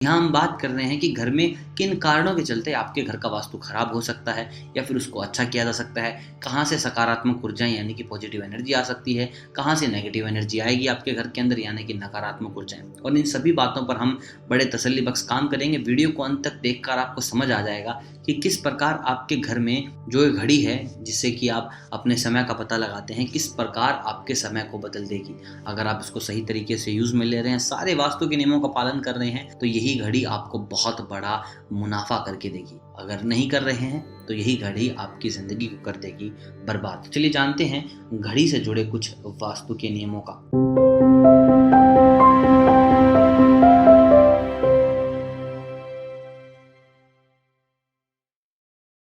यहाँ हम बात कर रहे हैं कि घर में किन कारणों के चलते आपके घर का वास्तु खराब हो सकता है या फिर उसको अच्छा किया जा सकता है। कहाँ से सकारात्मक ऊर्जाएं यानी कि पॉजिटिव एनर्जी आ सकती है, कहाँ से नेगेटिव एनर्जी आएगी आपके घर के अंदर यानी कि नकारात्मक ऊर्जाएं। और इन सभी बातों पर हम बड़े तसल्ली बख्श काम करेंगे। वीडियो को अंत तक देखकर आपको समझ आ जाएगा कि किस प्रकार आपके घर में जो ये घड़ी है जिससे कि आप अपने समय का पता लगाते हैं, किस प्रकार आपके समय को बदल देगी। अगर आप इसको सही तरीके से यूज में ले रहे हैं, सारे वास्तु के नियमों का पालन कर रहे हैं, तो यही घड़ी आपको बहुत बड़ा मुनाफा करके देगी। अगर नहीं कर रहे हैं तो यही घड़ी आपकी जिंदगी को कर देगी बर्बाद। तो चलिए जानते हैं घड़ी से जुड़े कुछ वास्तु के नियमों का।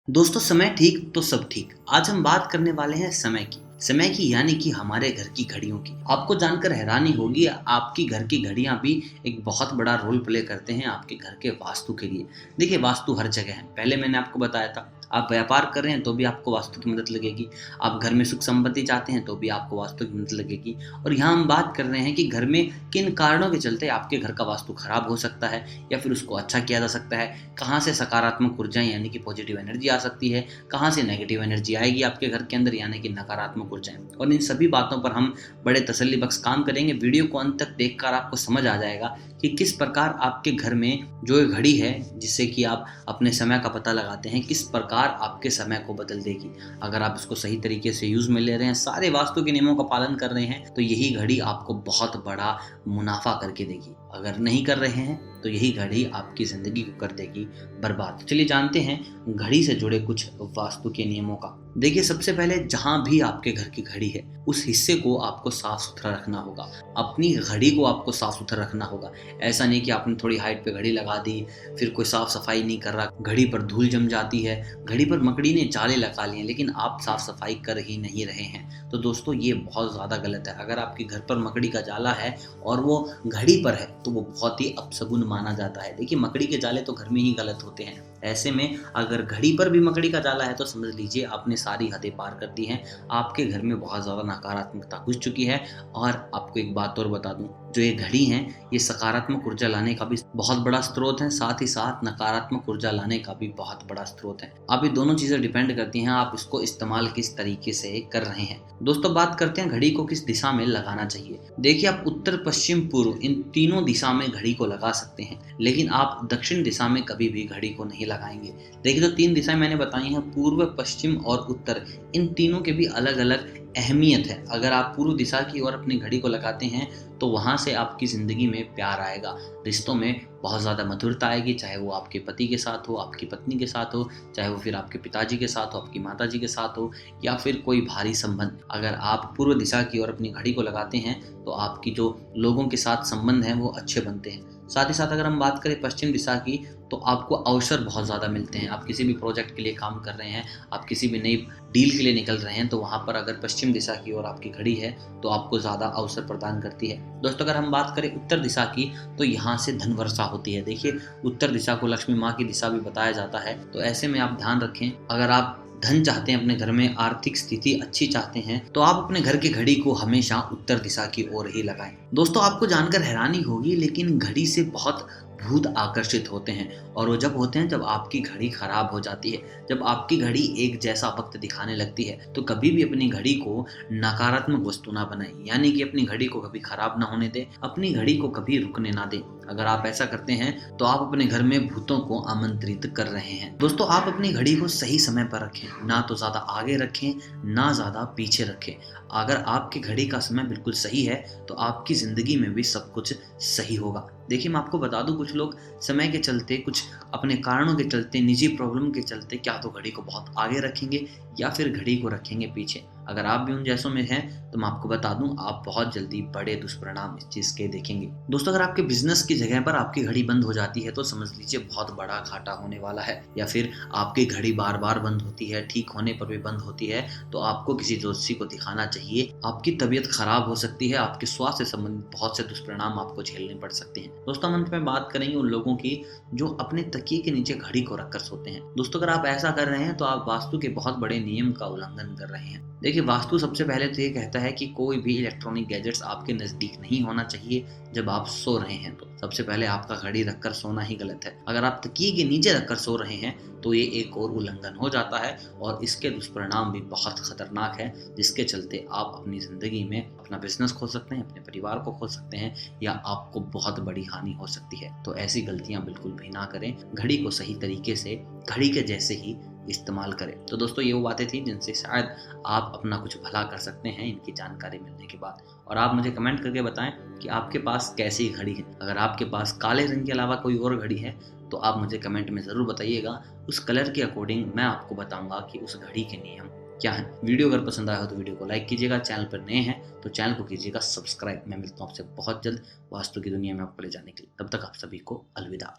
दोस्तों, समय ठीक तो सब ठीक। आज हम बात करने वाले हैं समय की यानी कि हमारे घर की घड़ियों की। आपको जानकर हैरानी होगी, आपकी घर की घड़ियां भी एक बहुत बड़ा रोल प्ले करते हैं आपके घर के वास्तु के लिए। देखिए, वास्तु हर जगह है। पहले मैंने आपको बताया था, आप व्यापार कर रहे हैं तो भी आपको वास्तु की मदद लगेगी, आप घर में सुख संपत्ति चाहते हैं तो भी आपको वास्तु की मदद लगेगी। और यहाँ हम बात कर रहे हैं कि घर में किन कारणों के चलते आपके घर का वास्तु खराब हो सकता है या फिर उसको अच्छा किया जा सकता है। कहाँ से सकारात्मक ऊर्जाएं यानी कि पॉजिटिव एनर्जी आ सकती है, कहाँ से नेगेटिव एनर्जी आएगी आपके घर के अंदर यानी कि नकारात्मक ऊर्जाएं। और इन सभी बातों पर हम बड़े तसल्ली बख्श काम करेंगे। वीडियो को अंत तक देखकर आपको समझ आ जाएगा कि किस प्रकार आपके घर में जो ये घड़ी है जिससे कि आप अपने समय का पता लगाते हैं, किस प्रकार आपके समय को बदल देगी। अगर आप इसको सही तरीके से यूज में ले रहे हैं, सारे वास्तु के नियमों का पालन कर रहे हैं, तो यही घड़ी आपको बहुत बड़ा मुनाफा करके देगी। अगर नहीं कर रहे हैं तो यही घड़ी आपकी जिंदगी को कर देगी बर्बाद। चलिए जानते हैं घड़ी से जुड़े कुछ वास्तु के नियमों का। देखिए, सबसे पहले जहां भी आपके घर की घड़ी है उस हिस्से को आपको साफ सुथरा रखना होगा। अपनी घड़ी को आपको साफ सुथरा रखना होगा। ऐसा नहीं कि आपने थोड़ी हाइट पे घड़ी लगा दी, फिर कोई साफ सफाई नहीं कर रहा, घड़ी पर धूल जम जाती है, घड़ी पर मकड़ी ने जाले लगा लिए लेकिन आप साफ सफाई कर ही नहीं रहे हैं। तो दोस्तों, ये बहुत ज्यादा गलत है। अगर आपके घर पर मकड़ी का जाला है और वो घड़ी पर है तो वो बहुत ही अपशगुन माना जाता है। देखिए, मकड़ी के जाले तो घर में ही गलत होते हैं। ऐसे में अगर घड़ी पर भी मकड़ी का जाला है तो समझ लीजिए आपने सारी हदें पार कर दी हैं। आपके घर में बहुत ज़्यादा नकारात्मकता घुस चुकी है। और आपको एक बात और बता दूं, जो ये घड़ी हैं ये सकारात्मक ऊर्जा लाने का भी बहुत बड़ा स्रोत है, साथ ही साथ नकारात्मक ऊर्जा लाने का भी बहुत बड़ा स्रोत है। अब ये दोनों चीज़ें डिपेंड करती हैं आप इसको इस्तेमाल किस तरीके से कर रहे हैं। दोस्तों, बात करते हैं घड़ी को किस दिशा में लगाना चाहिए। देखिए, आप उत्तर, पश्चिम, पूर्व इन तीनों दिशा में घड़ी को लगा सकते हैं, लेकिन आप दक्षिण दिशा में कभी भी घड़ी को नहीं लगाएंगे। देखिए, तो तीन दिशाएं मैंने बताई हैं, पूर्व, पश्चिम और उत्तर। इन तीनों के भी अलग अलग अहमियत है। अगर आप पूर्व दिशा की ओर अपनी घड़ी को लगाते हैं तो वहां से आपकी जिंदगी में प्यार आएगा, रिश्तों में बहुत ज़्यादा मधुरता आएगी, चाहे वो आपके पति के साथ हो, आपकी पत्नी के साथ हो, चाहे वो फिर आपके पिताजी के साथ हो, आपकी माताजी के साथ हो, या फिर कोई भारी संबंध। अगर आप पूर्व दिशा की ओर अपनी घड़ी को लगाते हैं तो आपकी जो लोगों के साथ संबंध हैं वो अच्छे बनते हैं। साथ ही साथ अगर हम बात करें पश्चिम दिशा की, तो आपको अवसर बहुत ज़्यादा मिलते हैं। आप किसी भी प्रोजेक्ट के लिए काम कर रहे हैं, आप किसी भी नई डील के लिए निकल रहे हैं, तो वहाँ पर अगर पश्चिम दिशा की ओर आपकी घड़ी है तो आपको ज़्यादा अवसर प्रदान करती है। दोस्तों, अगर हम बात करें उत्तर दिशा की, तो यहाँ से धन वर्षा होती है। देखिए, उत्तर दिशा को लक्ष्मी माँ की दिशा भी बताया जाता है। तो ऐसे में आप ध्यान रखें, अगर आप धन चाहते हैं, अपने घर में आर्थिक स्थिति अच्छी चाहते हैं, तो आप अपने घर की घड़ी को हमेशा उत्तर दिशा की ओर ही लगाएं। दोस्तों, आपको जानकर हैरानी होगी, लेकिन घड़ी से बहुत भूत आकर्षित होते हैं। और वो जब होते हैं जब आपकी घड़ी खराब हो जाती है, जब आपकी घड़ी एक जैसा वक्त दिखाने लगती है। तो कभी भी अपनी घड़ी को नकारात्मक वस्तु ना बनाएं, यानी कि अपनी घड़ी को कभी खराब ना होने दें, अपनी घड़ी को कभी रुकने ना दें। अगर आप ऐसा करते हैं तो आप अपने घर में भूतों को आमंत्रित कर रहे हैं। दोस्तों, आप अपनी घड़ी को सही समय पर रखें, ना तो ज्यादा आगे रखें ना ज्यादा पीछे रखें। अगर आपकी घड़ी का समय बिल्कुल सही है तो आपकी जिंदगी में भी सब कुछ सही होगा। देखिए, मैं आपको बता दूं, कुछ लोग समय के चलते, कुछ अपने कारणों के चलते, निजी प्रॉब्लम के चलते क्या तो घड़ी को बहुत आगे रखेंगे या फिर घड़ी को रखेंगे पीछे। अगर आप भी उन जैसों में हैं तो मैं आपको बता दूं, आप बहुत जल्दी बड़े दुष्परिणाम इस चीज के देखेंगे। दोस्तों, अगर आपके बिजनेस की जगह पर आपकी घड़ी बंद हो जाती है तो समझ लीजिए बहुत बड़ा घाटा होने वाला है। या फिर आपकी घड़ी बार बार बंद होती है, ठीक होने पर भी बंद होती है, तो आपको किसी ज्योतिषी को दिखाना चाहिए। आपकी तबीयत खराब हो सकती है, आपके स्वास्थ्य से संबंधित बहुत से दुष्परिणाम आपको झेलने पड़ सकते हैं। दोस्तों, अंत में बात करेंगे उन लोगों की जो अपने तकिए के नीचे घड़ी को रखकर सोते हैं। दोस्तों, अगर आप ऐसा कर रहे हैं तो आप वास्तु के बहुत बड़े नियम का उल्लंघन कर रहे हैं। देखिए, वास्तु सबसे पहले तो ये कहता है कि कोई भी इलेक्ट्रॉनिक गैजेट्स आपके नज़दीक नहीं होना चाहिए जब आप सो रहे हैं। तो सबसे पहले आपका घड़ी रखकर सोना ही गलत है। अगर आप तकिए के नीचे रखकर सो रहे हैं तो ये एक और उल्लंघन हो जाता है और इसके दुष्परिणाम भी बहुत खतरनाक है, जिसके चलते आप अपनी ज़िंदगी में अपना बिजनेस खो सकते हैं, अपने परिवार को खो सकते हैं या आपको बहुत बड़ी हानि हो सकती है। तो ऐसी गलतियां बिल्कुल भी ना करें। घड़ी को सही तरीके से घड़ी के जैसे ही इस्तेमाल करें। तो दोस्तों, ये वो बातें थी जिनसे शायद आप अपना कुछ भला कर सकते हैं इनकी जानकारी मिलने के बाद। और आप मुझे कमेंट करके बताएं कि आपके पास कैसी घड़ी है। अगर आपके पास काले रंग के अलावा कोई और घड़ी है तो आप मुझे कमेंट में ज़रूर बताइएगा। उस कलर के अकॉर्डिंग मैं आपको बताऊंगा कि उस घड़ी के नियम क्या है। वीडियो अगर पसंद आया हो तो वीडियो को लाइक कीजिएगा। चैनल पर नए हैं तो चैनल को कीजिएगा सब्सक्राइब। मैं मिलता हूँ आपसे बहुत जल्द वास्तु की दुनिया में आपको ले जाने के लिए। तब तक आप सभी को अलविदा।